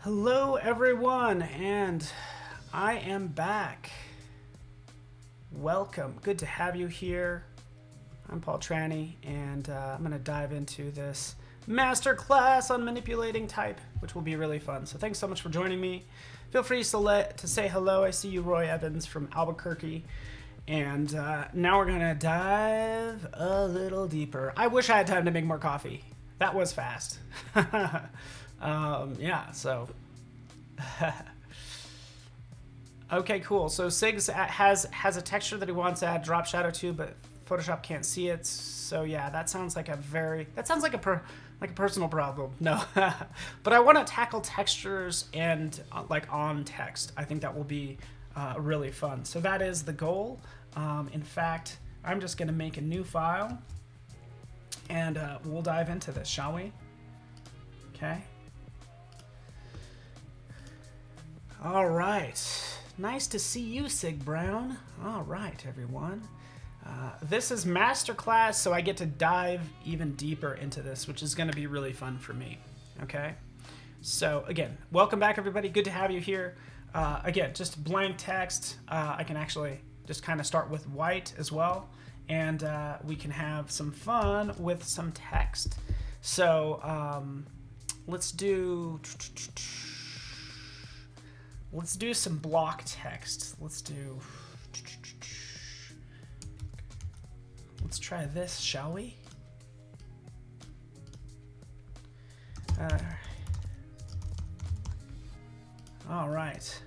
Hello everyone, and I am back. Welcome. Good to have you here. I'm Paul Trani, and I'm going to dive into this masterclass on manipulating type, which will be really fun. So thanks so much for joining me. Feel free to say hello. I see you, Roy Evans from Albuquerque. And now we're going to dive a little deeper. I wish I had time to make more coffee. That was fast. Yeah, so. Okay, cool. So Sigs has a texture that he wants to add drop shadow to, but Photoshop can't see it. So yeah, that sounds like a personal problem. No, but I want to tackle textures and like on text. I think that will be really fun. So that is the goal. In fact, I'm just going to make a new file, and we'll dive into this, shall we? Okay. All right. Nice to see you, Sig Brown. All right, everyone. This is Masterclass, so I get to dive even deeper into this, which is going to be really fun for me. Okay? So, again, welcome back, everybody. Good to have you here. Again, just blank text. I can actually just kind of start with white as well, and we can have some fun with some text. So, let's do some block text. Let's try this, shall we? All right.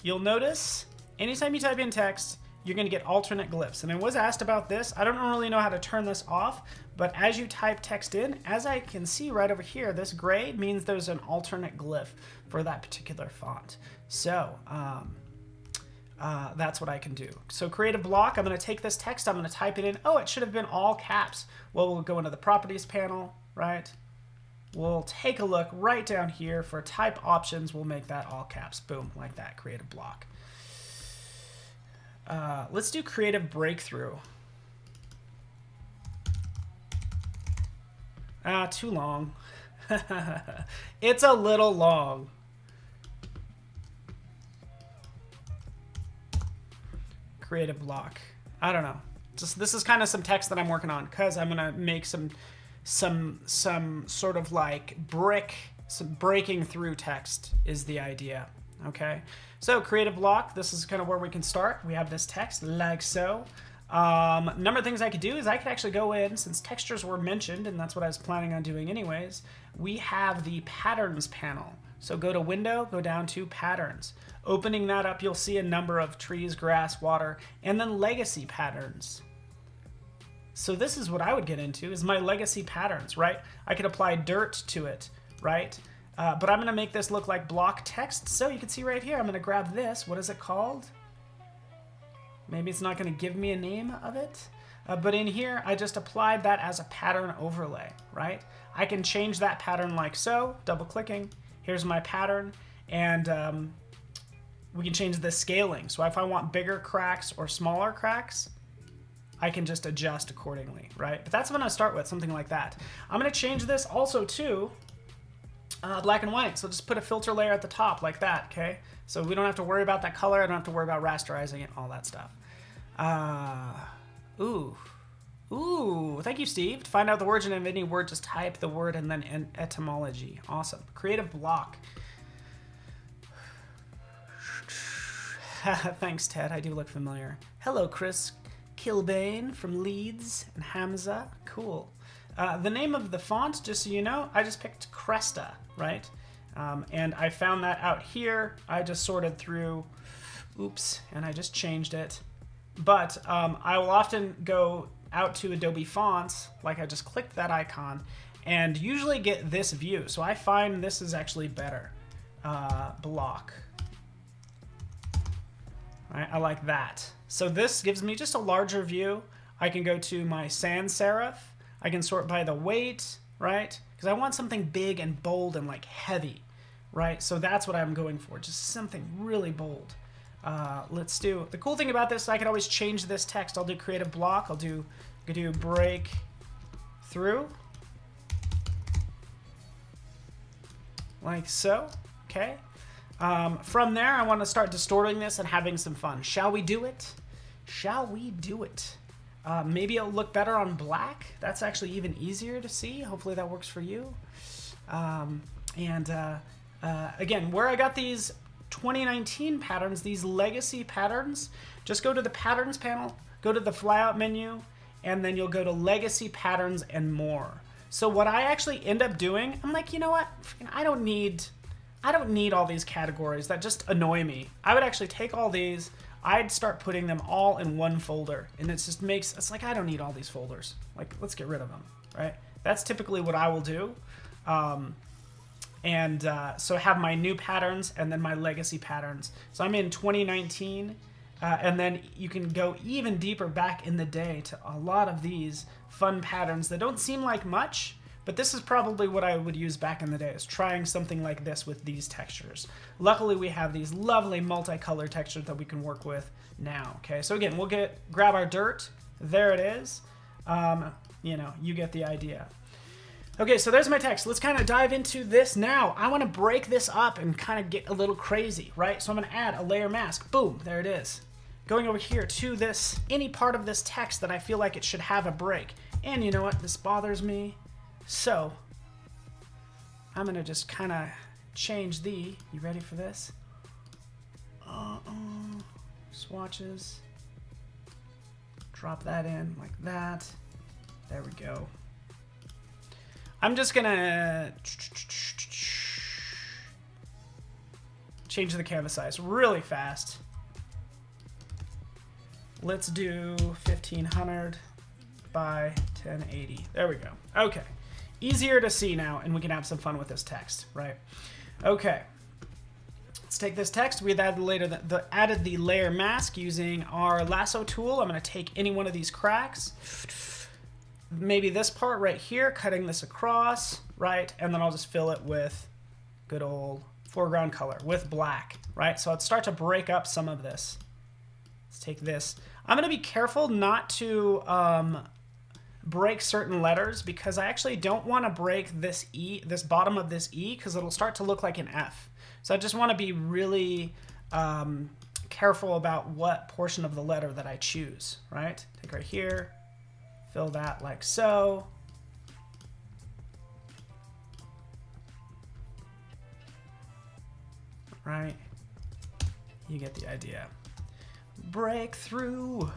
You'll notice anytime you type in text, you're going to get alternate glyphs. And I was asked about this. I don't really know how to turn this off, but as you type text in, as I can see right over here, this gray means there's an alternate glyph for that particular font. So that's what I can do. So create a block. I'm going to take this text. I'm going to type it in. Oh, it should have been all caps. Well, we'll go into the properties panel, right? We'll take a look right down here for type options. We'll make that all caps. Boom, like that. Create a block. Let's do creative breakthrough. Too long. It's a little long. Creative block. I don't know. This is kind of some text that I'm working on because I'm gonna make some sort of like some breaking through text is the idea. Okay. So creative block. This is kind of where we can start. We have this text like so. Number of things I could do is I could actually go in, since textures were mentioned, and that's what I was planning on doing anyways. We have the patterns panel. So go to window, go down to patterns. Opening that up, you'll see a number of trees, grass, water, and then legacy patterns. So this is what I would get into, is my legacy patterns, right? I could apply dirt to it, right? But I'm going to make this look like block text. So you can see right here, I'm going to grab this. What is it called? Maybe it's not going to give me a name of it. But in here, I just applied that as a pattern overlay, right? I can change that pattern like so, double clicking. Here's my pattern, and we can change the scaling. So if I want bigger cracks or smaller cracks, I can just adjust accordingly, right? But that's what I'm gonna start with, something like that. I'm gonna change this also to black and white. So just put a filter layer at the top like that, okay? So we don't have to worry about that color. I don't have to worry about rasterizing it, all that stuff. Ooh, thank you, Steve. To find out the origin of any word, just type the word and then etymology. Awesome. Creative block. Thanks, Ted. I do look familiar. Hello, Chris Kilbane from Leeds and Hamza. Cool. The name of the font, just so you know, I just picked Cresta, right? And I found that out here. I just sorted through, oops, and I just changed it. But I will often go out to Adobe Fonts, like I just clicked that icon, and usually get this view. So I find this is actually better. Block. All right, I like that. So this gives me just a larger view. I can go to my sans serif. I can sort by the weight, right? Because I want something big and bold and like heavy, right? So that's what I'm going for, just something really bold. Let's do, the cool thing about this, I can always change this text. I'll do creative block. I'll do break through. Like so. okay? From there, I want to start distorting this and having some fun. Shall we do it? Shall we do it? Maybe it'll look better on black. That's actually even easier to see. Hopefully that works for you. Again, where I got these 2019 patterns, these legacy patterns, just go to the patterns panel, go to the flyout menu, and then you'll go to legacy patterns and more. So what I actually end up doing, I'm like, you know what? I don't need all these categories that just annoy me. I would actually take all these, I'd start putting them all in one folder, and it's like, I don't need all these folders. Like, let's get rid of them, right? That's typically what I will do. So I have my new patterns and then my legacy patterns. So I'm in 2019, and then you can go even deeper back in the day to a lot of these fun patterns that don't seem like much, but this is probably what I would use back in the day, is trying something like this with these textures. Luckily, we have these lovely multicolor textures that we can work with now. Okay, so again, we'll grab our dirt. There it is. You get the idea. Okay, so there's my text. Let's kind of dive into this now. I want to break this up and kind of get a little crazy, right? So I'm going to add a layer mask. Boom, there it is. Going over here to this, any part of this text that I feel like it should have a break. And you know what? This bothers me. So I'm going to just kind of change you ready for this? Swatches. Drop that in like that. There we go. I'm just going to change the canvas size really fast. Let's do 1500 by 1080. There we go. Okay. Easier to see now, and we can have some fun with this text, right? Okay. Let's take this text. We added the layer mask using our lasso tool. I'm going to take any one of these cracks. Maybe this part right here, cutting this across, right? And then I'll just fill it with good old foreground color with black, right? So let's start to break up some of this. Let's take this. I'm going to be careful not to break certain letters, because I actually don't want to break this E, this bottom of this E, because it'll start to look like an F. So I just want to be really careful about what portion of the letter that I choose, right? Take right here, fill that like so. Right? You get the idea. Breakthrough.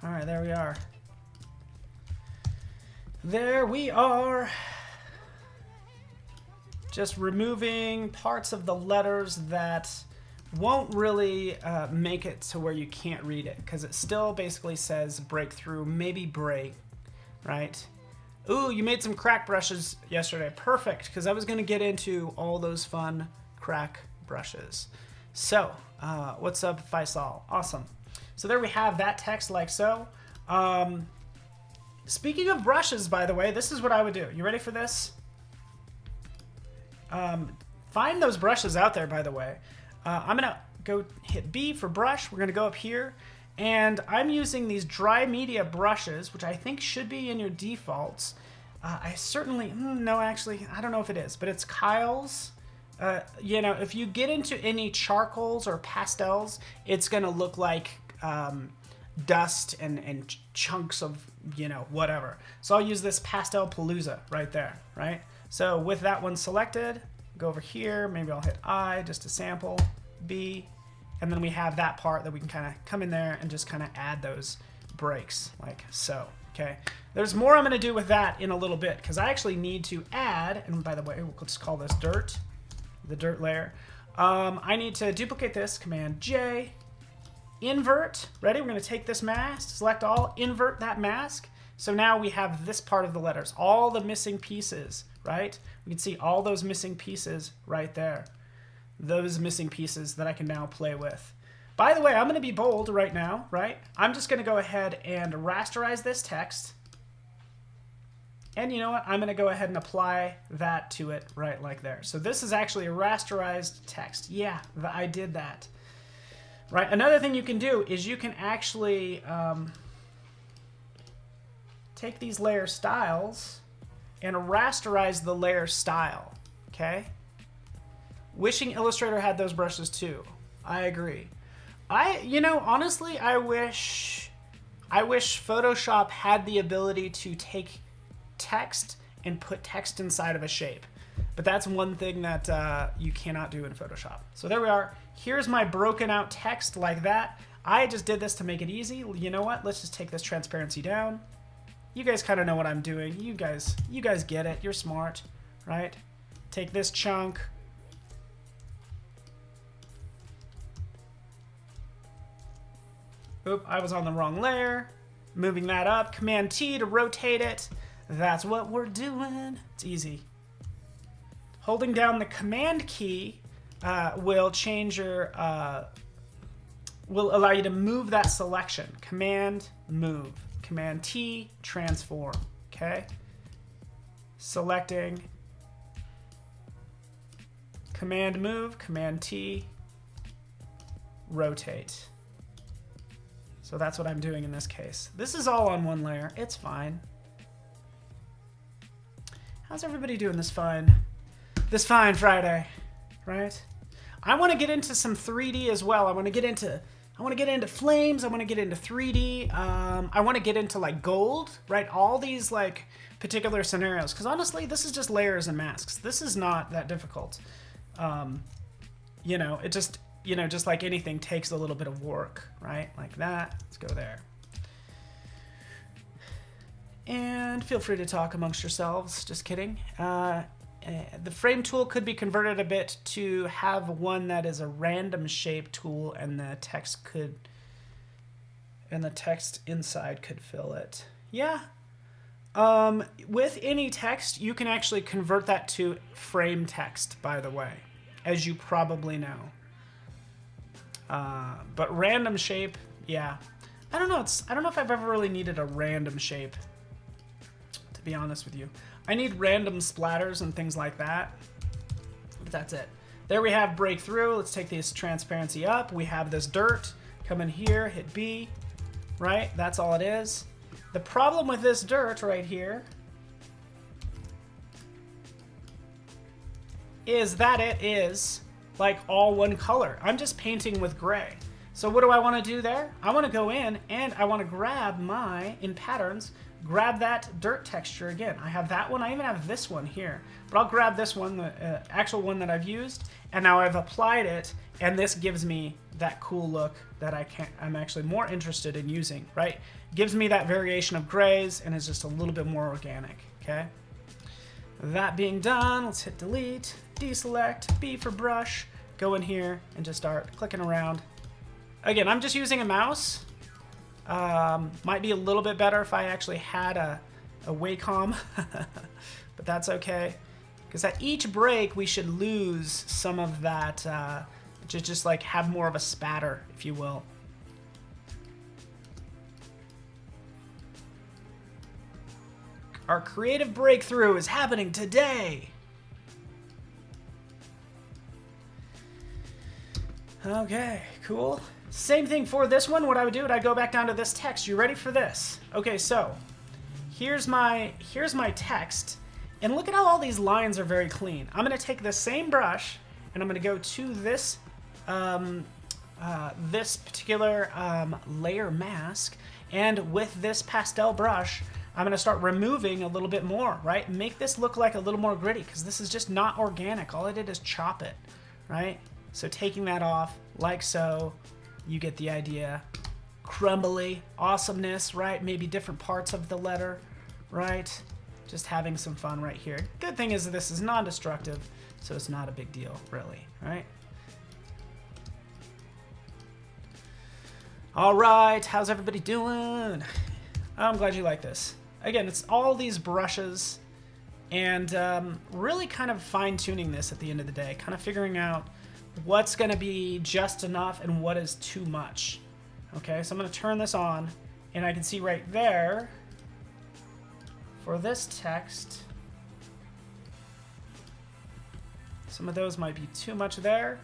All right, there we are. There we are. Just removing parts of the letters that won't really make it to where you can't read it, because it still basically says breakthrough, maybe break, right? Ooh, you made some crack brushes yesterday. Perfect, because I was going to get into all those fun crack brushes. So, what's up, Faisal? Awesome. So there we have that text like so. Speaking of brushes, by the way, this is what I would do. You ready for this? Find those brushes out there, by the way. I'm going to go hit B for brush. We're going to go up here. And I'm using these dry media brushes, which I think should be in your defaults. I certainly, no, actually, I don't know if it is, but it's Kyle's. If you get into any charcoals or pastels, it's going to look like dust and chunks of, whatever. So I'll use this Pastel Palooza right there, right? So with that one selected, go over here, maybe I'll hit I just to sample, B, and then we have that part that we can kind of come in there and just kind of add those breaks like so, okay? There's more I'm going to do with that in a little bit, because I actually need to add, and by the way, we'll just call this dirt, the dirt layer. I need to duplicate this, Command J, invert, ready? We're going to take this mask, select all, invert that mask. So now we have this part of the letters, all the missing pieces, right? We can see all those missing pieces right there. Those missing pieces that I can now play with. By the way, I'm going to be bold right now, right? I'm just going to go ahead and rasterize this text. And you know what? I'm going to go ahead and apply that to it right like there. So this is actually a rasterized text. Yeah, I did that. right? Another thing you can do is you can actually take these layer styles and rasterize the layer style, okay? Wishing Illustrator had those brushes too. I agree. You know, honestly, I wish Photoshop had the ability to take text and put text inside of a shape. But that's one thing that you cannot do in Photoshop. So there we are. Here's my broken out text like that. I just did this to make it easy. You know what? Let's just take this transparency down. You guys kind of know what I'm doing. You guys get it. You're smart, right? Take this chunk. Oop, I was on the wrong layer. Moving that up. Command T to rotate it. That's what we're doing. It's easy. Holding down the Command key will change your, will allow you to move that selection. Command, move. Command T, transform. Okay? Selecting. Command move, Command T, rotate. So that's what I'm doing in this case. This is all on one layer. It's fine. How's everybody doing this fine Friday, right? I want to get into some 3D as well. I want to get into flames. I want to get into 3D. I want to get into like gold, right? All these like particular scenarios. Because honestly, this is just layers and masks. This is not that difficult. You know, it just, you know, just like anything takes a little bit of work, right? Like that. Let's go there. And feel free to talk amongst yourselves. Just kidding. The frame tool could be converted a bit to have one that is a random shape tool, and the text inside could fill it. Yeah. With any text, you can actually convert that to frame text, by the way, as you probably know. But random shape, yeah. I don't know if I've ever really needed a random shape, to be honest with you. I need random splatters and things like that, but that's it. There we have breakthrough. Let's take this transparency up. We have this dirt. Come in here, hit B, right? That's all it is. The problem with this dirt right here is that it is like all one color. I'm just painting with gray. So what do I want to do there? I want to go in and I want to grab in patterns, grab that dirt texture again. I have that one. I even have this one here. But I'll grab this one, the actual one that I've used, and now I've applied it, and this gives me that cool look that I'm actually more interested in using, right? Gives me that variation of grays, and is just a little bit more organic, okay? That being done, let's hit delete, deselect, B for brush, go in here and just start clicking around. Again, I'm just using a mouse. Might be a little bit better if I actually had a Wacom, but that's okay. Because at each break, we should lose some of that, just like have more of a spatter, if you will. Our creative breakthrough is happening today. Okay, cool. Same thing for this one. What I would do is I'd go back down to this text. You ready for this? Okay, so here's my text, and look at how all these lines are very clean. I'm going to take the same brush and I'm going to go to this this particular layer mask, and with this pastel brush, I'm going to start removing a little bit more, right? Make this look like a little more gritty, because this is just not organic. All I did is chop it, right? So taking that off like so. You get the idea. Crumbly awesomeness, right? Maybe different parts of the letter, right? Just having some fun right here. Good thing is that this is non-destructive, so it's not a big deal, really, right? All right, how's everybody doing? I'm glad you like this. Again, it's all these brushes, and really kind of fine-tuning this at the end of the day, kind of figuring out what's going to be just enough and what is too much. Okay, so I'm going to turn this on, and I can see right there for this text, some of those might be too much there.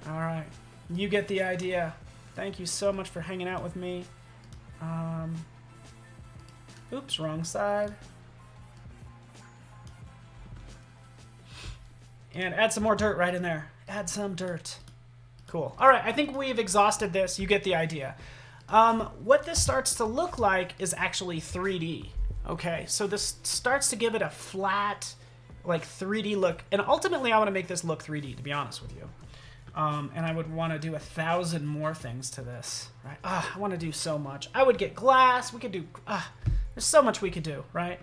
All right. You get the idea. Thank you so much for hanging out with me. Oops, wrong side. And add some more dirt right in there. Add some dirt. Cool. All right, I think we've exhausted this. You get the idea. What this starts to look like is actually 3D. Okay, so this starts to give it a flat, like 3D look. And ultimately, I want to make this look 3D, to be honest with you. And I would want to do 1,000 more things to this, right? I want to do so much. I would get glass. We could do, there's so much we could do, right?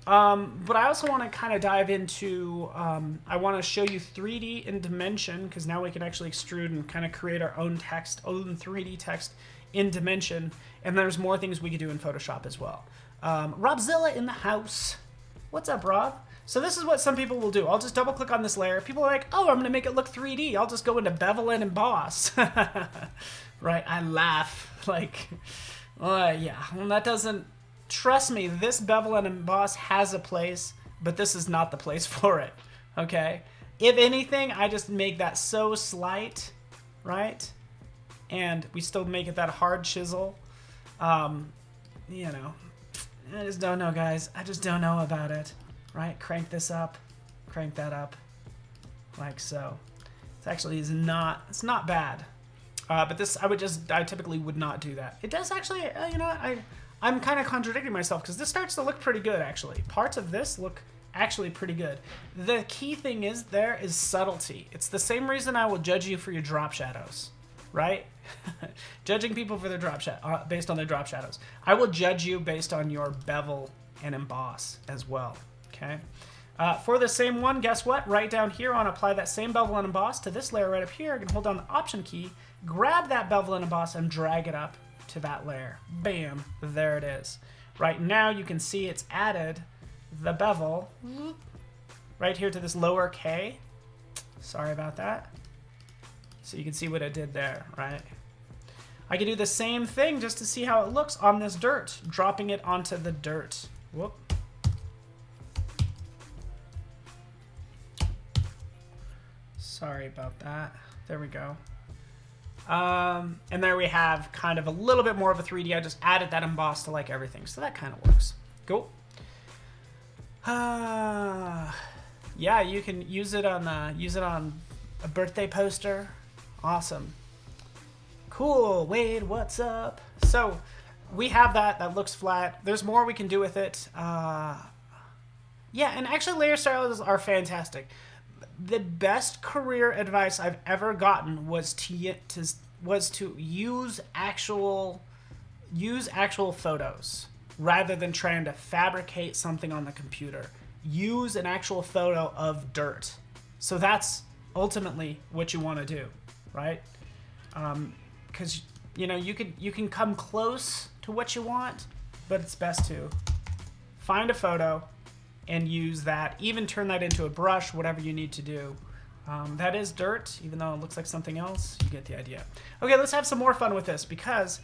But I also want to kind of dive into, I want to show you 3D in Dimension, because now we can actually extrude and kind of create our own text, own 3D text in Dimension. And there's more things we could do in Photoshop as well. Robzilla in the house. What's up, Rob? So this is what some people will do. I'll just double click on this layer. People are like, oh, I'm going to make it look 3D. I'll just go into bevel and emboss. Right? I laugh. Like, yeah, well, that doesn't, trust me, this bevel and emboss has a place, but this is not the place for it. Okay? If anything, I just make that so slight, right? And we still make it that hard chisel. You know, I just don't know, guys. I just don't know about it. Right? Crank this up, crank that up, like so. It actually is not, it's not bad. But this, I typically would not do that. It does actually, you know what, I'm kind of contradicting myself because this starts to look pretty good actually. Parts of this look actually pretty good. The key thing is there is subtlety. It's the same reason I will judge you for your drop shadows, right? Judging people for their drop shadow, based on their drop shadows. I will judge you based on your bevel and emboss as well. Okay. For the same one, guess what? Right down here, I want to apply that same bevel and emboss to this layer right up here. I can hold down the Option key, grab that bevel and emboss, and drag it up to that layer. Bam. There it is. Right now, you can see it's added the bevel right here to this lower K. Sorry about that. So you can see what it did there, right? I can do the same thing just to see how it looks on this dirt, dropping it onto the dirt. Whoop. Sorry about that. There we go. And there we have kind of a little bit more of a 3D. I just added that emboss to like everything. So that kind of works. Cool. Yeah, you can use it on a birthday poster. Awesome. Cool. Wade, what's up? So we have that. That looks flat. There's more we can do with it. Yeah, and actually layer styles are fantastic. The best career advice I've ever gotten was to use actual photos rather than trying to fabricate something on the computer. Use an actual photo of dirt. So that's ultimately what you want to do, right? Because you know you can come close to what you want, but it's best to find a photo and use that, even turn that into a brush, whatever you need to do. That is dirt, even though it looks like something else. You get the idea. Okay, let's have some more fun with this because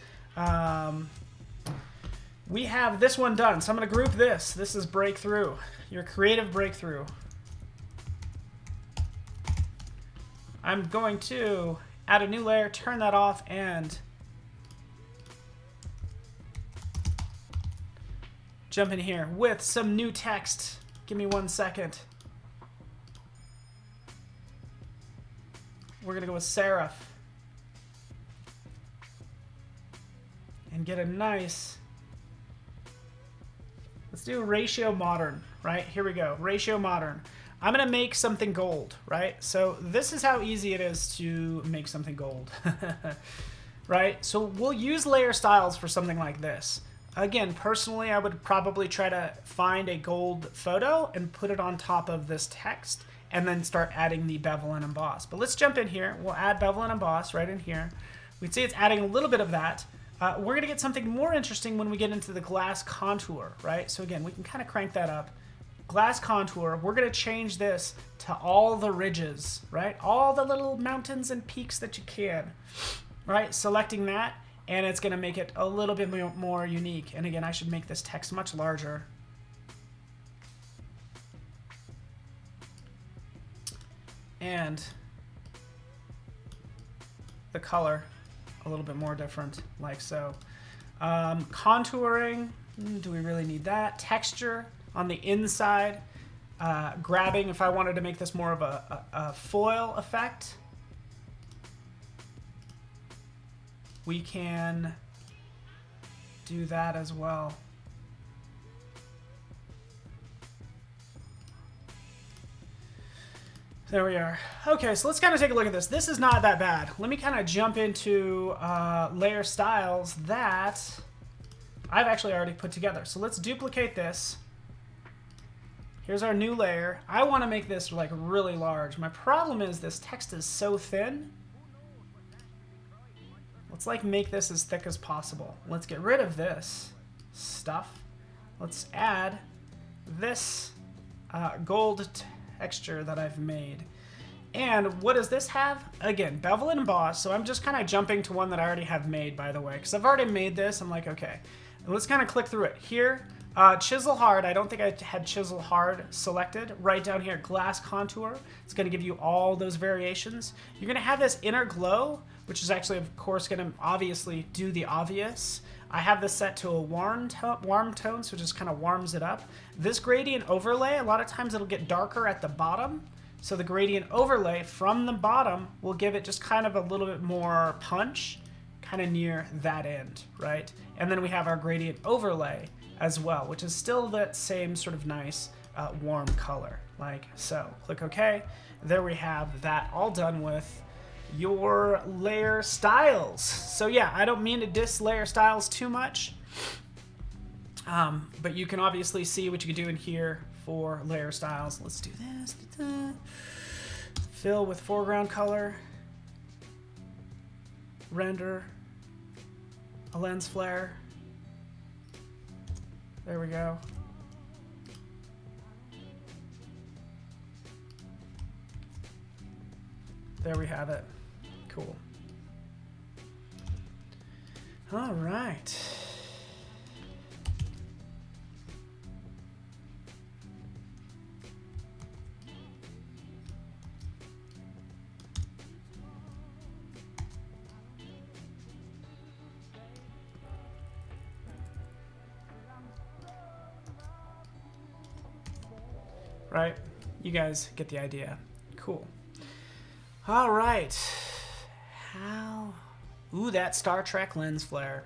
we have this one done. So I'm going to group this. This is breakthrough, your creative breakthrough. I'm going to add a new layer, turn that off, and jump in here with some new text. Give me 1 second. We're going to go with serif. And get a nice, let's do ratio modern, right? Here we go, ratio modern. I'm going to make something gold, right? So this is how easy it is to make something gold, right? So we'll use layer styles for something like this. Again, personally, I would probably try to find a gold photo and put it on top of this text and then start adding the bevel and emboss. But let's jump in here. We'll add bevel and emboss right in here. We'd see it's adding a little bit of that. We're going to get something more interesting when we get into the glass contour, right? So again, we can kind of crank that up. Glass contour, we're going to change this to all the ridges, right? All the little mountains and peaks that you can, right? Selecting that. And it's going to make it a little bit more unique. And again, I should make this text much larger. And the color a little bit more different, like so. Contouring, do we really need that? Texture on the inside. Grabbing, if I wanted to make this more of a foil effect, we can do that as well. There we are. Okay, so let's kind of take a look at this. This is not that bad. Let me kind of jump into layer styles that I've actually already put together. So let's duplicate this. Here's our new layer. I want to make this like really large. My problem is this text is so thin. Let's like make this as thick as possible. Let's get rid of this stuff. Let's add this gold texture that I've made. And what does this have? Again, bevel and emboss. So I'm just kind of jumping to one that I already have made, by the way, because I've already made this. I'm like, okay, and let's kind of click through it. Here, chisel hard. I don't think I had chisel hard selected. Right down here, glass contour. It's going to give you all those variations. You're going to have this inner glow, which is actually, of course, going to obviously do the obvious. I have this set to a warm tone, so it just kind of warms it up. This gradient overlay, a lot of times it'll get darker at the bottom. So the gradient overlay from the bottom will give it just kind of a little bit more punch, kind of near that end, right? And then we have our gradient overlay as well, which is still that same sort of nice warm color, like so. Click OK. There we have that all done with your layer styles. So yeah, I don't mean to diss layer styles too much, but you can obviously see what you can do in here for layer styles. Let's do this. Fill with foreground color, render, a lens flare. There we go. There we have it. Cool. All right. Right? You guys get the idea. Cool. All right. How? Ooh, that Star Trek lens flare.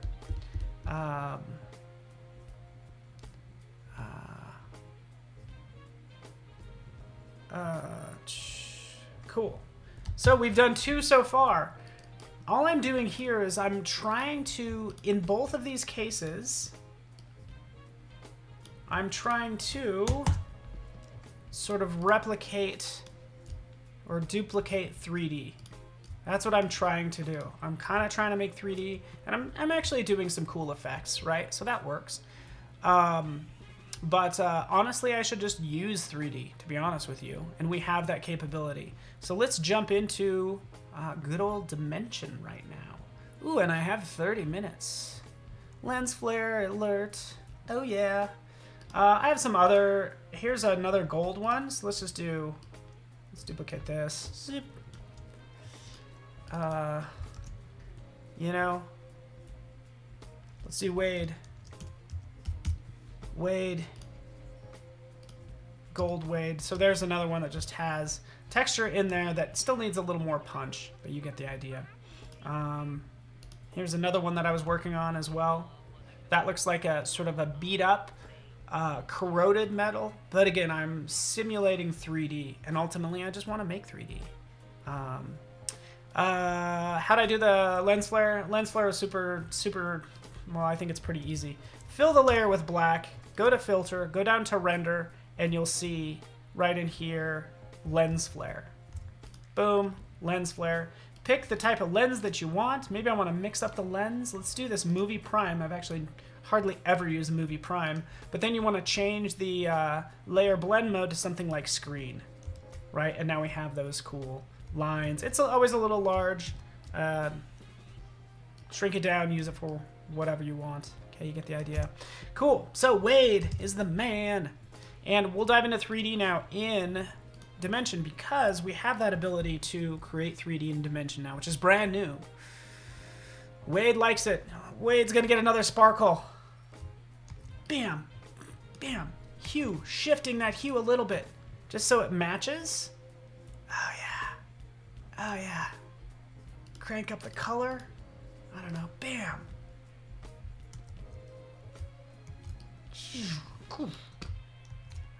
Cool. So we've done 2 so far. All I'm doing here is I'm trying to, in both of these cases, I'm trying to sort of replicate or duplicate 3D. That's what I'm trying to do. I'm kind of trying to make 3D, and I'm actually doing some cool effects, right? So that works. But honestly, I should just use 3D, to be honest with you, and we have that capability. So let's jump into good old Dimension right now. Ooh, and I have 30 minutes. Lens flare alert. Oh yeah. I have some other, here's another gold one. So let's duplicate this. Zip. You know, let's do Wade. Gold Wade. So there's another one that just has texture in there that still needs a little more punch, but you get the idea. Here's another one that I was working on as well. That looks like a sort of a beat up, corroded metal, but again, I'm simulating 3D, and ultimately I just want to make 3D. How'd I do the lens flare? Lens flare is super, well, I think it's pretty easy. Fill the layer with black, go to filter, go down to render, and you'll see right in here, lens flare. Boom, lens flare. Pick the type of lens that you want. Maybe I want to mix up the lens. Let's do this movie prime. I've actually hardly ever used movie prime, but then you want to change the layer blend mode to something like screen, right? And now we have those cool lines. It's always a little large. Shrink it down, use it for whatever you want. Okay, you get the idea. Cool. So Wade is the man. And we'll dive into 3D now in dimension because we have that ability to create 3D in dimension now, which is brand new. Wade likes it. Wade's gonna get another sparkle. Bam, bam. Hue, shifting that hue a little bit, just so it matches. Oh yeah, oh yeah. Crank up the color. I don't know. Bam.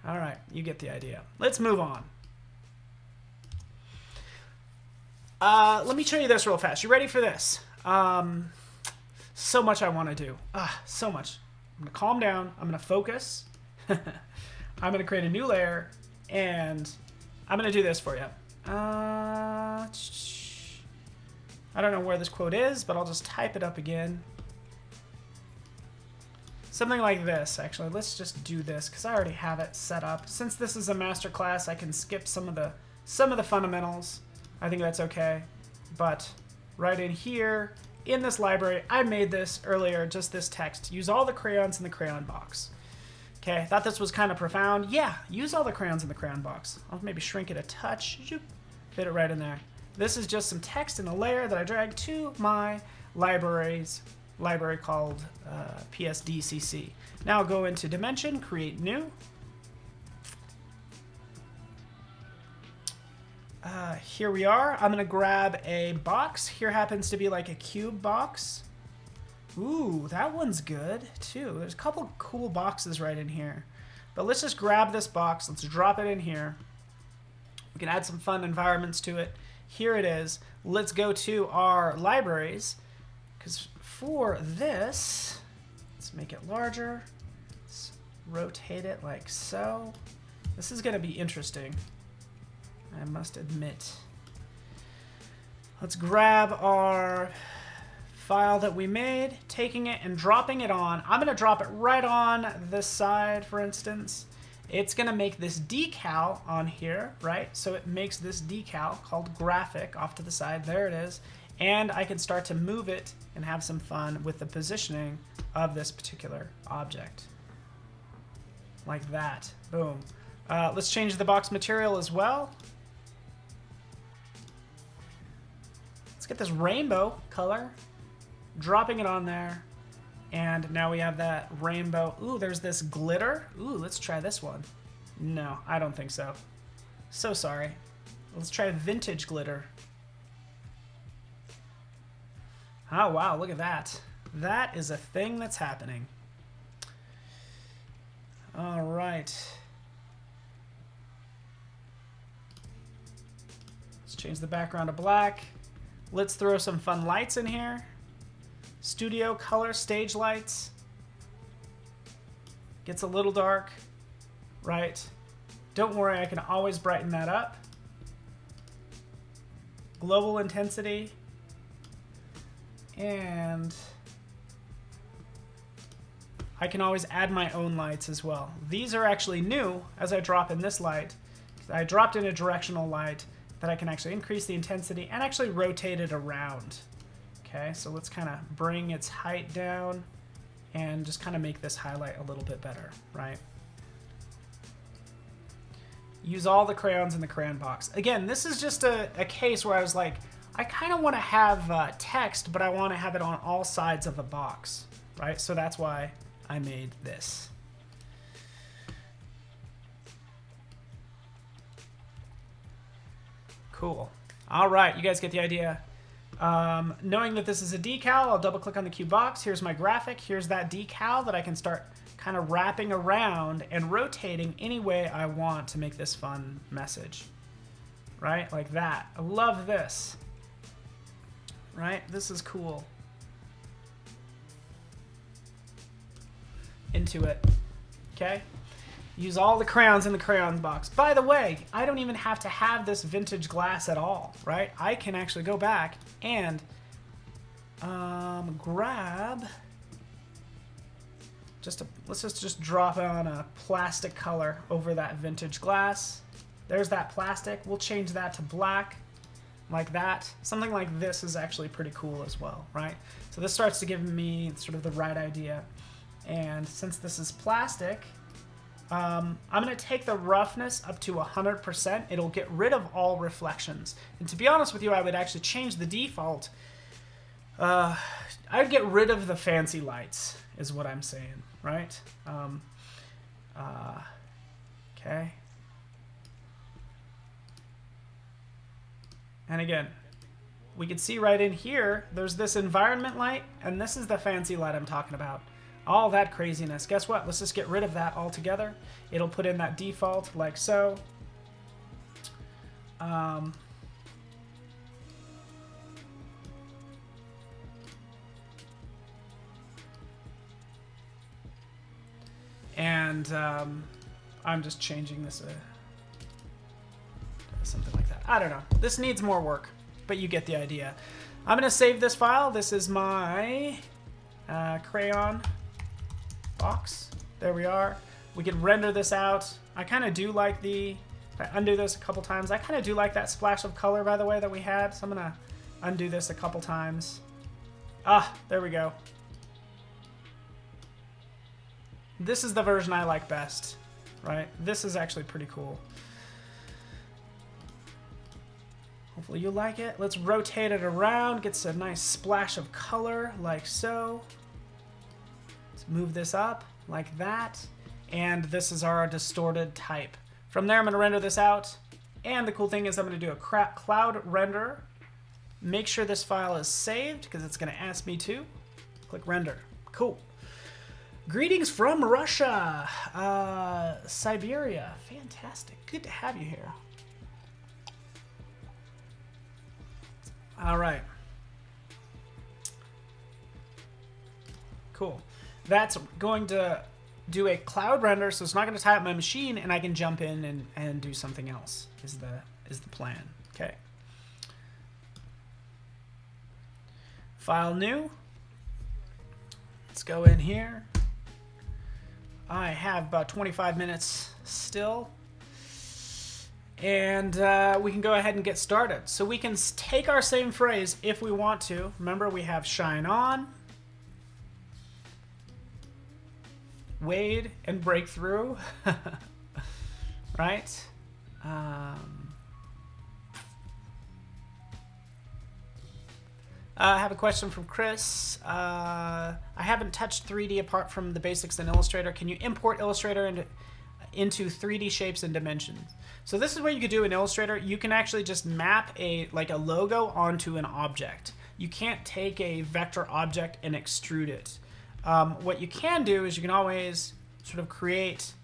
All right, you get the idea. Let's move on. Let me show you this real fast. You ready for this? So much I want to do. So much. I'm going to calm down. I'm going to focus. I'm going to create a new layer, and I'm going to do this for you. I don't know where this quote is, but I'll just type it up again. Something like this, actually. Let's just do this, because I already have it set up. Since this is a masterclass, I can skip some of the fundamentals. I think that's okay. But right in here, in this library, I made this earlier, just this text. Use all the crayons in the crayon box. Okay, I thought this was kind of profound. Yeah, use all the crayons in the crayon box. I'll maybe shrink it a touch. Fit it right in there. This is just some text in a layer that I dragged to my library called PSDCC. Now I'll go into Dimension, create new. Here we are. I'm going to grab a box. Here happens to be like a cube box. Ooh, that one's good too. There's a couple cool boxes right in here. But let's just grab this box. Let's drop it in here. We can add some fun environments to it. Here it is. Let's go to our libraries. Because for this, let's make it larger. Let's rotate it like so. This is going to be interesting, I must admit. Let's grab our file that we made, taking it and dropping it on. I'm going to drop it right on this side, for instance. It's going to make this decal on here, right? So it makes this decal called graphic off to the side. There it is. And I can start to move it and have some fun with the positioning of this particular object. Like that. Boom. Let's change the box material as well. Let's get this rainbow color. Dropping it on there. And now we have that rainbow. Ooh, there's this glitter. Ooh, let's try this one. No, I don't think so. So sorry. Let's try vintage glitter. Oh, wow, look at that. That is a thing that's happening. All right. Let's change the background to black. Let's throw some fun lights in here. Studio color, stage lights. Gets a little dark, right? Don't worry, I can always brighten that up. Global intensity. And I can always add my own lights as well. These are actually new as I drop in this light. I dropped in a directional light that I can actually increase the intensity and actually rotate it around. Okay, so let's kind of bring its height down and just kind of make this highlight a little bit better, right? Use all the crayons in the crayon box. Again, this is just a case where I was like, I kind of want to have text, but I want to have it on all sides of the box, right? So that's why I made this. Cool. All right, you guys get the idea. Knowing that this is a decal, I'll double click on the cube box. Here's my graphic. Here's that decal that I can start kind of wrapping around and rotating any way I want to make this fun message, right? Like that. I love this, right? This is cool. Into it, okay? Use all the crayons in the crayon box. By the way, I don't even have to have this vintage glass at all, right? I can actually go back and grab let's just drop on a plastic color over that vintage glass. There's that plastic. We'll change that to black, like that. Something like this is actually pretty cool as well, right? So this starts to give me sort of the right idea. And since this is plastic, I'm going to take the roughness up to 100%. It'll get rid of all reflections. And to be honest with you, I would actually change the default. I'd get rid of the fancy lights, is what I'm saying, right? Okay. And again, we can see right in here, there's this environment light, and this is the fancy light I'm talking about. All that craziness. Guess what? Let's just get rid of that altogether. It'll put in that default like so. And I'm just changing this to something like that. I don't know. This needs more work, but you get the idea. I'm going to save this file. This is my crayon box. There we are. We can render this out. I kind of do like if I undo this a couple times, I kind of do like that splash of color, by the way, that we had. So I'm going to undo this a couple times. There we go. This is the version I like best, right? This is actually pretty cool. Hopefully you like it. Let's rotate it around, gets a nice splash of color like so. Let's move this up like that. And this is our distorted type. From there, I'm going to render this out. And the cool thing is I'm going to do a cloud render. Make sure this file is saved because it's going to ask me to. Click render. Cool. Greetings from Russia, Siberia. Fantastic. Good to have you here. All right. Cool. That's going to do a cloud render, so it's not going to tie up my machine, and I can jump in and do something else. Is the plan? Okay. File new. Let's go in here. I have about 25 minutes still. And we can go ahead and get started. So we can take our same phrase if we want to. Remember, we have shine on, wade, and break through. Right? I have a question from Chris. I haven't touched 3D apart from the basics in Illustrator. Can you import Illustrator into 3D shapes and dimensions? So this is what you could do in Illustrator. You can actually just map a logo onto an object. You can't take a vector object and extrude it. What you can do is you can always sort of create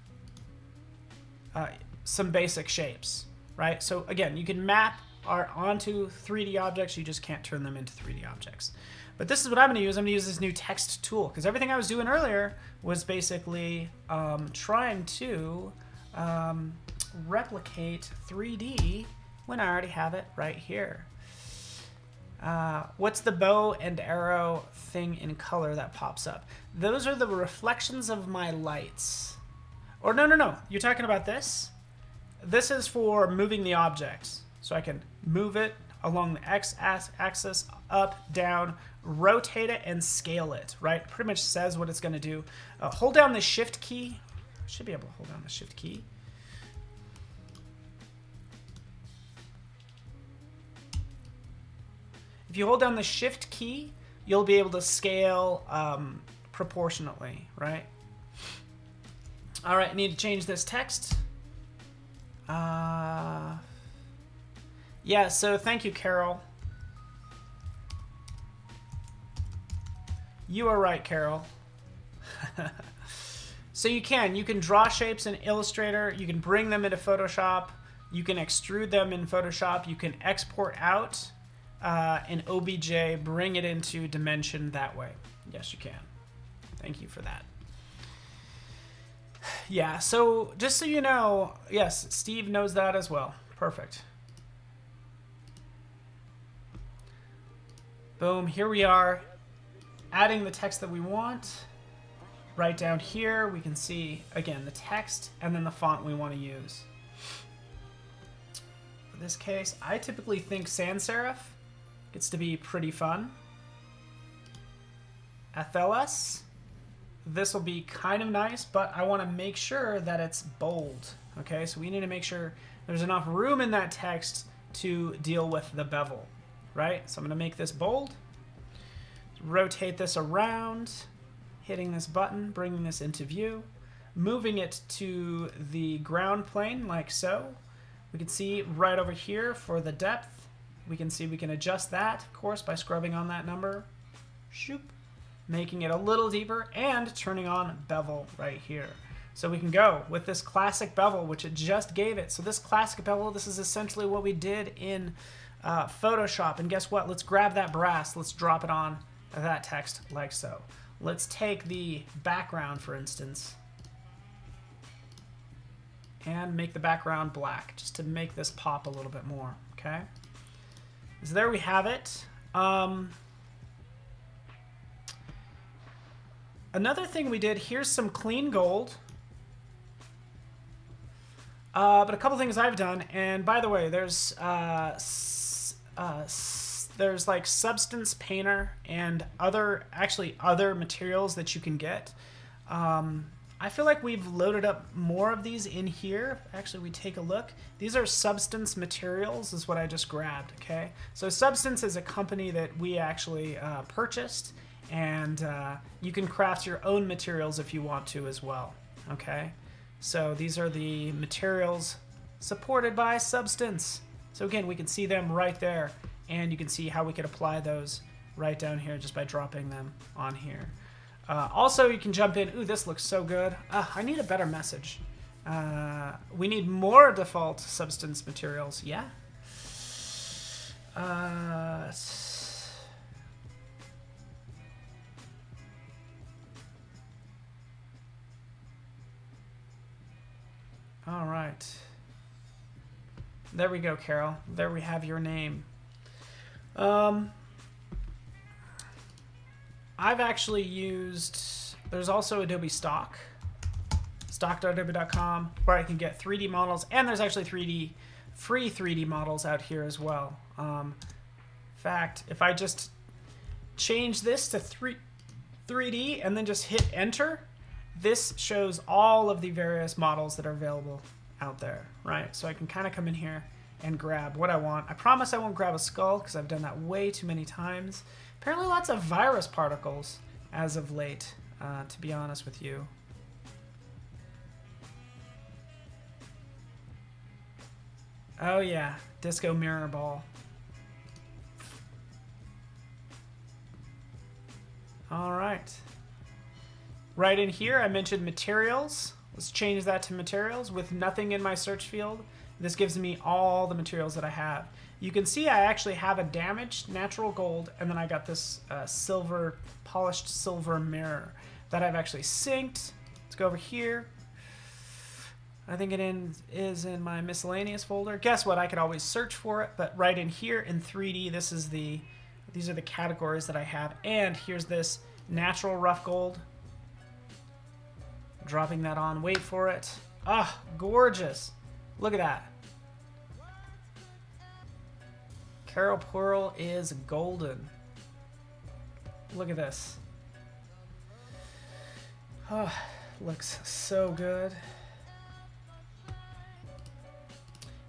some basic shapes, right? So again, you can map onto 3D objects, you just can't turn them into 3D objects. But this is what I'm going to use. I'm going to use this new text tool, because everything I was doing earlier was basically trying to replicate 3D when I already have it right here. What's the bow and arrow thing in color that pops up? Those are the reflections of my lights. Or no. You're talking about this? This is for moving the objects. So I can move it along the x-axis, up, down, rotate it, and scale it, right? Pretty much says what it's going to do. Hold down the shift key. I should be able to hold down the shift key. If you hold down the shift key, you'll be able to scale proportionately, right? All right, I need to change this text. Yeah, so thank you, Carol. You are right, Carol. So you can draw shapes in Illustrator. You can bring them into Photoshop. You can extrude them in Photoshop. You can export out in OBJ, bring it into Dimension that way. Yes, you can. Thank you for that. Yeah, so just so you know, yes, Steve knows that as well. Perfect. Boom, here we are, adding the text that we want. Right down here, we can see, again, the text and then the font we want to use. For this case, I typically think sans serif gets to be pretty fun. FLS. this will be kind of nice, but I want to make sure that it's bold. Okay, so we need to make sure there's enough room in that text to deal with the bevel, right? So I'm going to make this bold, rotate this around, hitting this button, bringing this into view, moving it to the ground plane like so. We can see right over here for the depth, we can see we can adjust that, of course, by scrubbing on that number, shoop, making it a little deeper, and turning on bevel right here. So we can go with this classic bevel, which it just gave it. So this classic bevel, this is essentially what we did in Photoshop. And guess what? Let's grab that brass. Let's drop it on that text like so. Let's take the background, for instance, and make the background black, just to make this pop a little bit more, okay? So there we have it. Another thing we did, here's some clean gold. But a couple things I've done, and by the way, there's like Substance Painter and other materials that you can get. I feel like we've loaded up more of these in here. Actually, we take a look. These are Substance materials, is what I just grabbed, okay? So Substance is a company that we actually purchased, and you can craft your own materials if you want to as well, okay? So these are the materials supported by Substance. So again, we can see them right there, and you can see how we could apply those right down here just by dropping them on here. Also, you can jump in. Ooh, this looks so good. I need a better message. We need more default Substance materials. Yeah. All right. There we go, Carol. There we have your name. I've actually used, there's also Adobe Stock, stock.adobe.com, where I can get 3D models, and there's actually free 3D models out here as well. In fact, if I just change this to 3D and then just hit enter, this shows all of the various models that are available out there, right? So I can kind of come in here and grab what I want. I promise I won't grab a skull because I've done that way too many times. Apparently lots of virus particles as of late, to be honest with you. Oh yeah, Disco Mirror Ball. All right. Right in here, I mentioned materials. Let's change that to materials with nothing in my search field. This gives me all the materials that I have. You can see I actually have a damaged natural gold, and then I got this silver, polished silver mirror that I've actually synced. Let's go over here. I think it is in my miscellaneous folder. Guess what? I could always search for it, but right in here in 3D, these are the categories that I have. And here's this natural rough gold. Dropping that on, wait for it. Ah, gorgeous. Look at that. Carol Pearl is golden. Look at this. Oh, looks so good.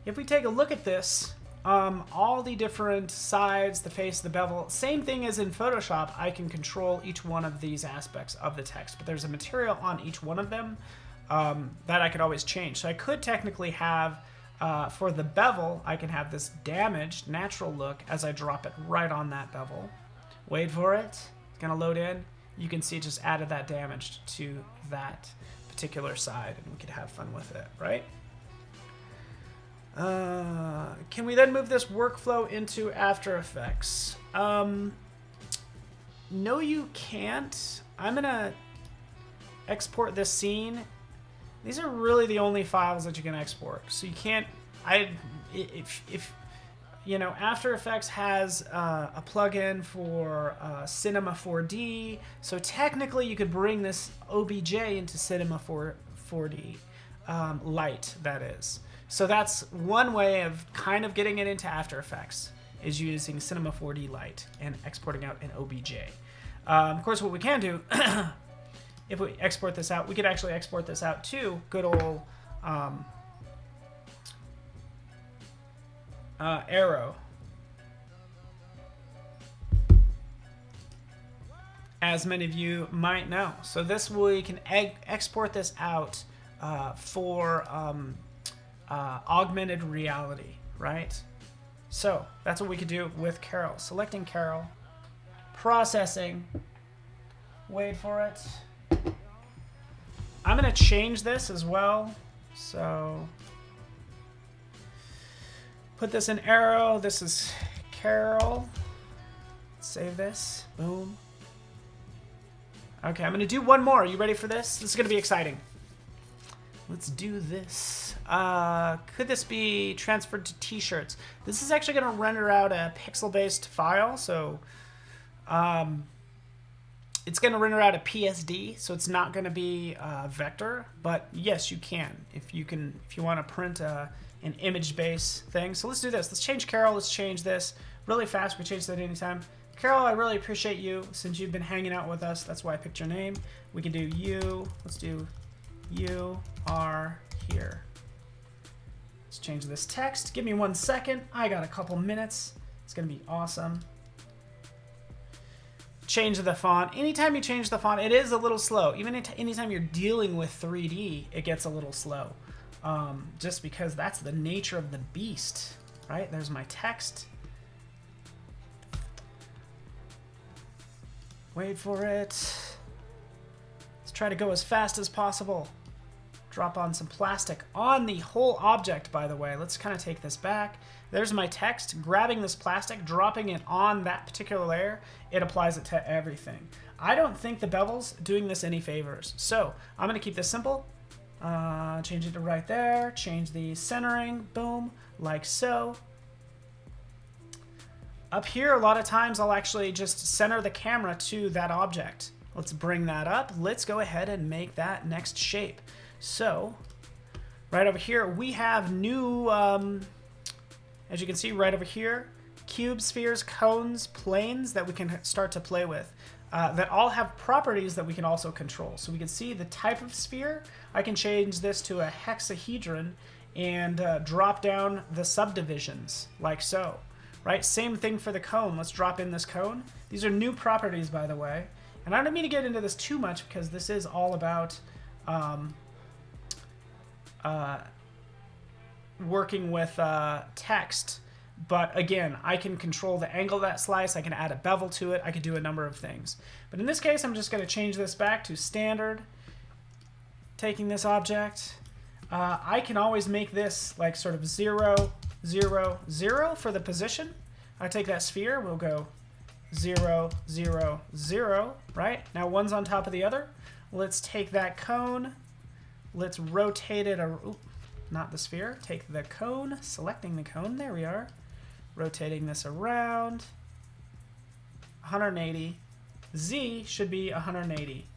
If we take a look at this, all the different sides, the face, the bevel, same thing as in Photoshop, I can control each one of these aspects of the text, but there's a material on each one of them that I could always change. So I could technically have, for the bevel, I can have this damaged natural look as I drop it right on that bevel. Wait for it. It's gonna load in. You can see it just added that damaged to that particular side, and we could have fun with it, right? Can we then move this workflow into After Effects? No, you can't. I'm gonna export this scene. These are really the only files that you can export. So you can't, if you know, After Effects has a plugin for Cinema 4D. So technically you could bring this OBJ into Cinema 4D, Lite, that is. So that's one way of kind of getting it into After Effects, is using Cinema 4D Lite and exporting out an OBJ. Of course, what we can do if we export this out, we could actually export this out to good old Aero. As many of you might know. So this we can export this out for augmented reality, right? So that's what we could do with Carol. Selecting Carol, processing, wait for it. I'm gonna change this as well. So put this in Aero, this is Carol. Save this, boom. Okay, I'm gonna do one more. Are you ready for this? This is gonna be exciting. Let's do this. Could this be transferred to t-shirts? This is actually gonna render out a pixel-based file, so it's gonna render out a PSD, so it's not gonna be vector, but yes, you can. If you wanna print an image-based thing. So let's do this. Let's change Carol, let's change this really fast. We can change that anytime. Carol, I really appreciate you since you've been hanging out with us. That's why I picked your name. We can do you. Let's do you are here. Let's change this text. Give me 1 second. I got a couple minutes. It's going to be awesome. Change the font. Anytime you change the font, it is a little slow. Even anytime you're dealing with 3D, it gets a little slow. Just because that's the nature of the beast, right? There's my text. Wait for it. Let's try to go as fast as possible. Drop on some plastic on the whole object, by the way. Let's kind of take this back. There's my text. Grabbing this plastic, dropping it on that particular layer, it applies it to everything. I don't think the bevel's doing this any favors. So I'm going to keep this simple. Change it to right there. Change the centering. Boom. Like so. Up here, a lot of times I'll actually just center the camera to that object. Let's bring that up. Let's go ahead and make that next shape. So, right over here, we have new, as you can see right over here, cubes, spheres, cones, planes that we can start to play with. That all have properties that we can also control. So we can see the type of sphere. I can change this to a hexahedron and drop down the subdivisions like so. Right, same thing for the cone. Let's drop in this cone. These are new properties, by the way. And I don't mean to get into this too much because this is all about working with text. But again, I can control the angle of that slice. I can add a bevel to it. I can do a number of things. But in this case, I'm just going to change this back to standard. Taking this object. I can always make this like sort of 0, 0, 0 for the position. I take that sphere, we'll go 0, 0, 0, right? Now one's on top of the other. Let's take that cone. Let's rotate it, not the sphere. Take the cone, selecting the cone, there we are. Rotating this around. 180. Z should be 180.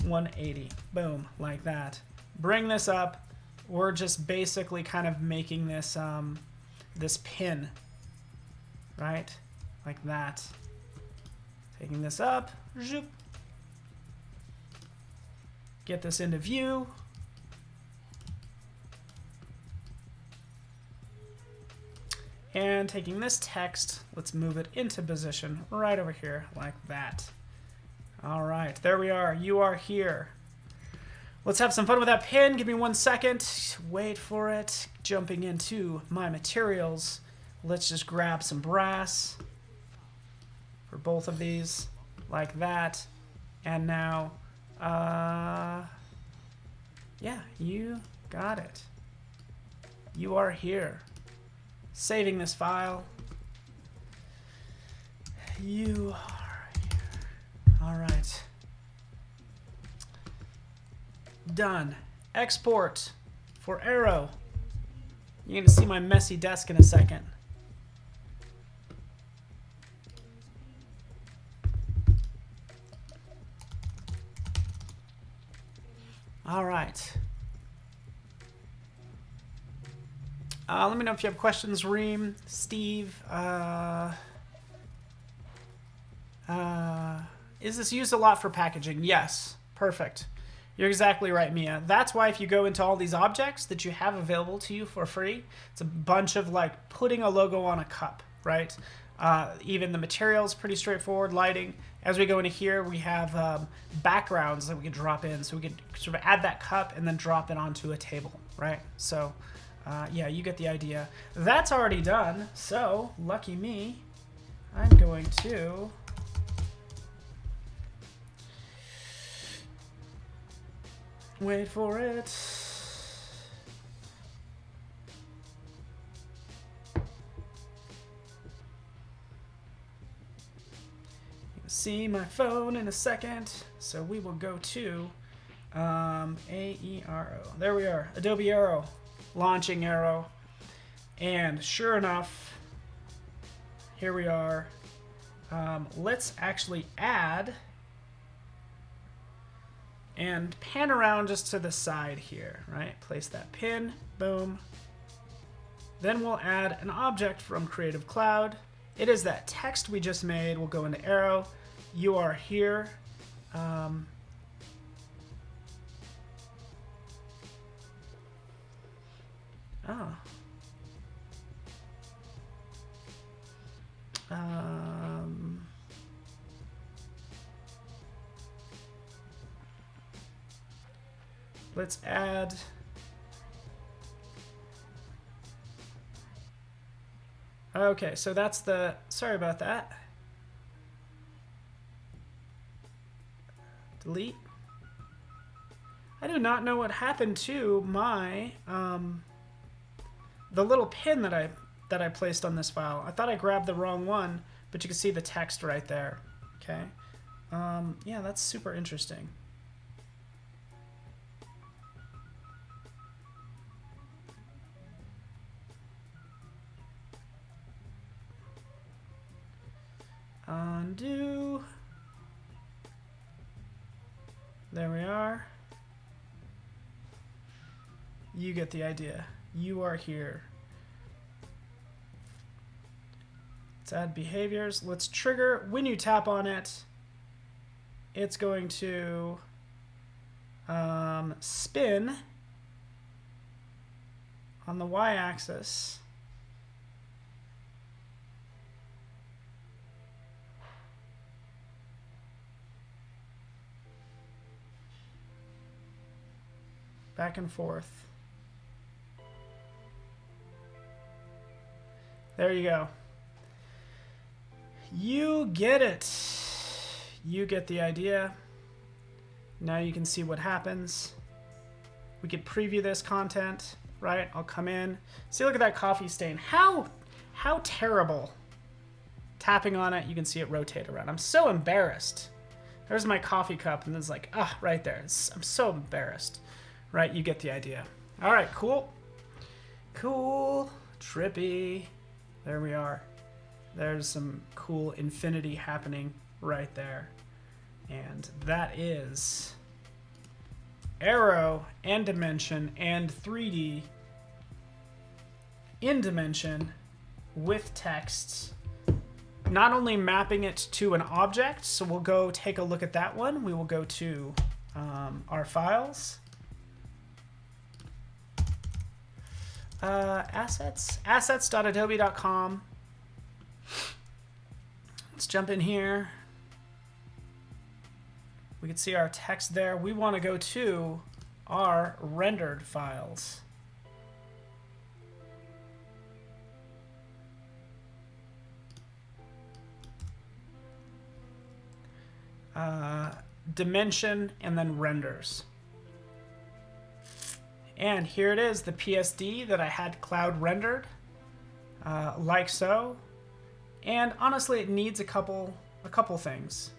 180, boom, like that. Bring this up. We're just basically kind of making this this pin, right? Like that. Taking this up, zoop. Get this into view. And taking this text, let's move it into position right over here, like that. All right, there we are. You are here. Let's have some fun with that pin. Give me 1 second. Wait for it. Jumping into my materials. Let's just grab some brass for both of these, like that. And now, yeah, you got it. You are here. Saving this file. You are here. All right. Done. Export for Aero. You're going to see my messy desk in a second. All right. Let me know if you have questions, Reem, Steve, Is this used a lot for packaging? Yes. Perfect. You're exactly right, Mia. That's why if you go into all these objects that you have available to you for free, it's a bunch of like putting a logo on a cup, right? Even the materials, pretty straightforward, lighting. As we go into here, we have backgrounds that we can drop in. So we can sort of add that cup and then drop it onto a table, right? So yeah, you get the idea. That's already done. So lucky me, I'm going to... wait for it. You'll see my phone in a second. So we will go to Aero. There we are. Adobe Aero. Launching Aero. And sure enough, here we are. Let's actually add and pan around just to the side here, right? Place that pin, boom. Then we'll add an object from Creative Cloud. It is that text we just made. We'll go into Aero. You are here. Let's add okay, so that's the, sorry about that. Delete. I do not know what happened to my the little pin that I placed on this file. I thought I grabbed the wrong one, but you can see the text right there. Okay. Yeah, that's super interesting. Undo. There we are. You get the idea. You are here. Let's add behaviors. Let's trigger. When you tap on it, it's going to spin on the y-axis. Back and forth. There you go. You get it. You get the idea. Now you can see what happens. We could preview this content, right? I'll come in. See, look at that coffee stain. How terrible. Tapping on it, you can see it rotate around. I'm so embarrassed. There's my coffee cup, and it's like, right there. I'm so embarrassed. Right, you get the idea. All right, cool. Cool, trippy. There we are. There's some cool infinity happening right there. And that is Aero and Dimension and 3D in Dimension with text. Not only mapping it to an object, so we'll go take a look at that one. We will go to our files. Assets.adobe.com. Let's jump in here. We can see our text there. We want to go to our rendered files. Dimension and then renders. And here it is, the PSD that I had cloud rendered, like so. And honestly, it needs a couple things.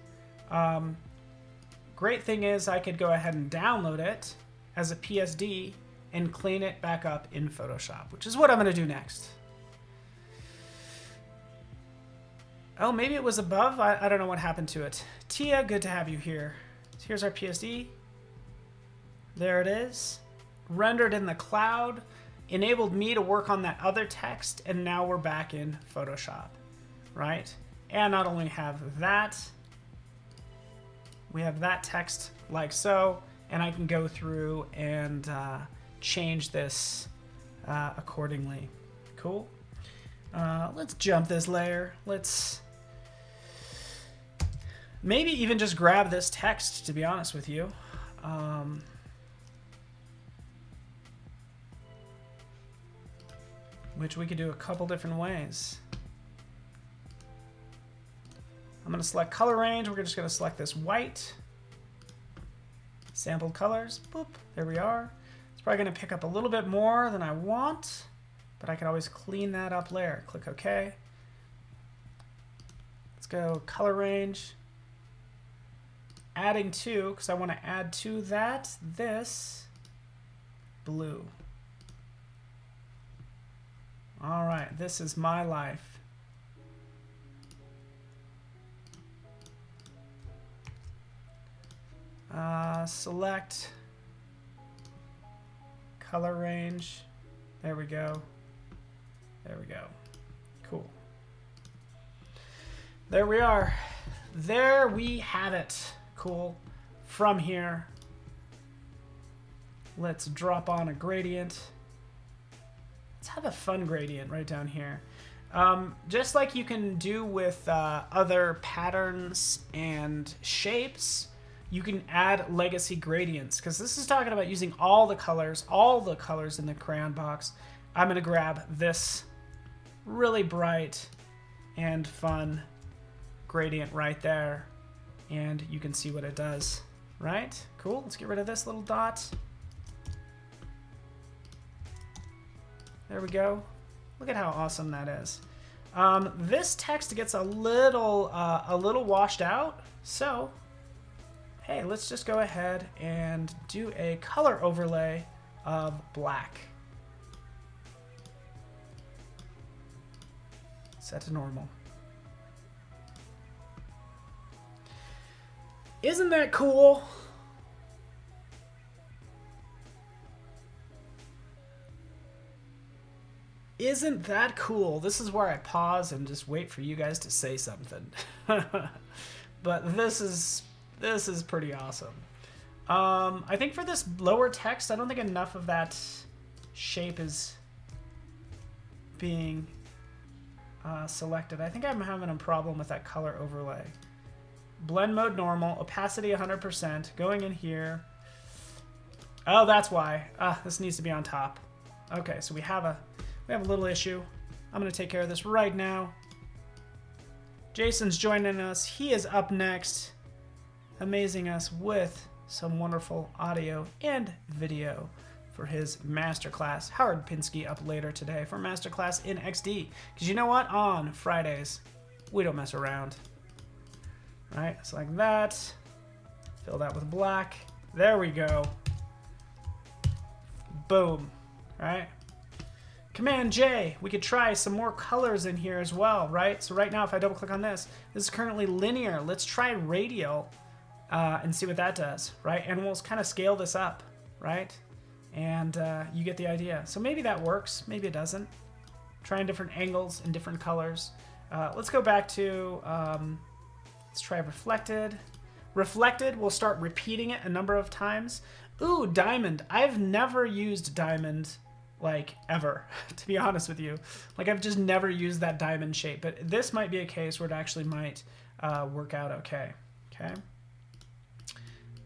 Great thing is I could go ahead and download it as a PSD and clean it back up in Photoshop, which is what I'm going to do next. Oh, maybe it was above. I don't know what happened to it. Tia, good to have you here. So here's our PSD. There it is. Rendered in the cloud, enabled me to work on that other text, and now we're back in Photoshop, right? And not only have that, We have that text like so, and I can go through and change this accordingly. Cool. Let's jump this layer. Let's maybe even just grab this text, to be honest with you. Which we could do a couple different ways. I'm going to select color range. We're just going to select this white. Sampled colors. Boop. There we are. It's probably going to pick up a little bit more than I want, but I can always clean that up later. Click OK. Let's go color range. Adding to, because I want to add to that this blue. All right, this is my life. Select color range. There we go. There we go. Cool. There we are. There we have it. Cool. From here, let's drop on a gradient. Let's have a fun gradient right down here. Just like you can do with other patterns and shapes, you can add legacy gradients, because this is talking about using all the colors in the crayon box. I'm going to grab this really bright and fun gradient right there, and you can see what it does, right? Cool. Let's get rid of this little dot. There we go. Look at how awesome that is. This text gets a little washed out, so hey, let's just go ahead and do a color overlay of black. Set to normal. Isn't that cool? Isn't that cool? This is where I pause and just wait for you guys to say something. But this is pretty awesome. I think for this lower text, I don't think enough of that shape is being selected. I think I'm having a problem with that color overlay. Blend mode normal, opacity 100%, going in here. Oh, that's why. This needs to be on top. Okay, so we have a little issue. I'm going to take care of this right now. Jason's joining us. He is up next, amazing us with some wonderful audio and video for his Masterclass. Howard Pinsky up later today for Masterclass in XD. Because you know what? On Fridays, we don't mess around. Right? So like that. Fill that with black. There we go. Boom. Right? Command J, we could try some more colors in here as well, right? So right now, if I double click on this, this is currently linear. Let's try radial and see what that does, right? And we'll kind of scale this up, right? And you get the idea. So maybe that works, maybe it doesn't. Trying different angles and different colors. Let's go back to, let's try reflected. Reflected, we'll start repeating it a number of times. Ooh, diamond. I've never used diamond like ever, to be honest with you. Like I've just never used that diamond shape, but this might be a case where it actually might work out okay. Okay.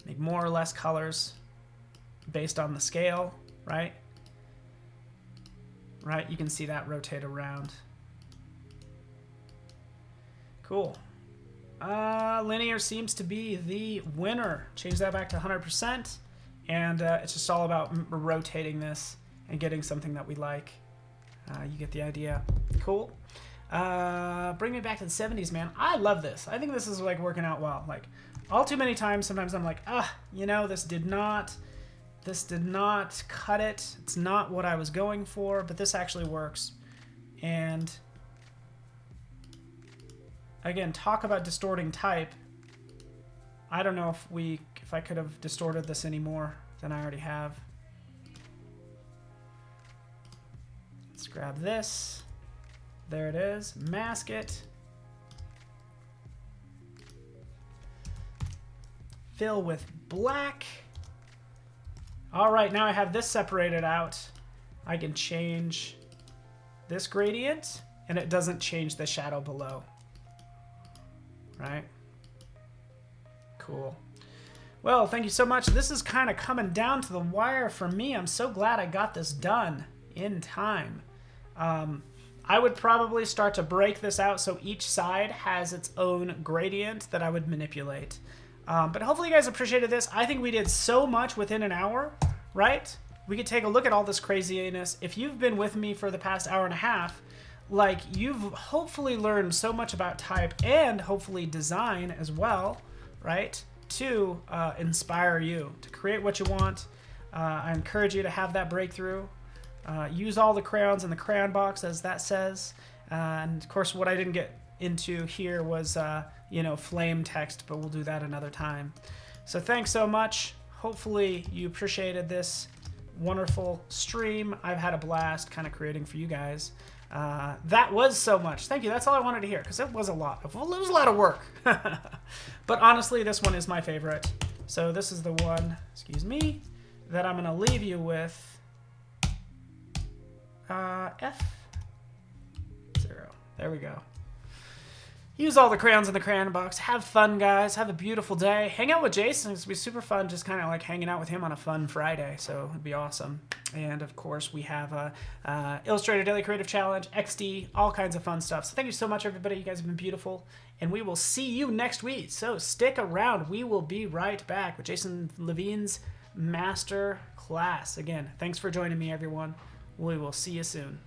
Make more or less colors based on the scale, right? Right, you can see that rotate around. Cool. Linear seems to be the winner. Change that back to 100%, and it's just all about rotating this and getting something that we like. You get the idea. Cool. Bring me back to the 70s, man. I love this. I think this is like working out well. Like all too many times, sometimes I'm like, you know, this did not cut it. It's not what I was going for, but this actually works. And again, talk about distorting type. I don't know if I could have distorted this any more than I already have. Let's grab this. There it is. Mask it. fill with black. All right, now I have this separated out. I can change this gradient, and it doesn't change the shadow below. Right? Cool. Well, thank you so much. This is kind of coming down to the wire for me. I'm so glad I got this done in time. I would probably start to break this out so each side has its own gradient that I would manipulate. But hopefully you guys appreciated this. I think we did so much within an hour, right? We could take a look at all this craziness. If you've been with me for the past hour and a half, like, you've hopefully learned so much about type and hopefully design as well, right? To inspire you to create what you want. I encourage you to have that breakthrough. Use all the crayons in the crayon box, as that says. And of course, what I didn't get into here was, flame text, but we'll do that another time. So thanks so much. Hopefully you appreciated this wonderful stream. I've had a blast kind of creating for you guys. That was so much. Thank you. That's all I wanted to hear, because it was a lot. It was a lot of work. But honestly, this one is my favorite. So this is the one, excuse me, that I'm going to leave you with. F0. There we go. Use all the crayons in the crayon box. Have fun, guys. Have a beautiful day. Hang out with Jason. It's going to be super fun, just kind of like hanging out with him on a fun Friday. So it'd be awesome. And of course, we have a Illustrator Daily Creative Challenge, XD, all kinds of fun stuff. So thank you so much, everybody. You guys have been beautiful. And we will see you next week. So stick around. We will be right back with Jason Levine's Master Class. Again, thanks for joining me, everyone. We will see you soon.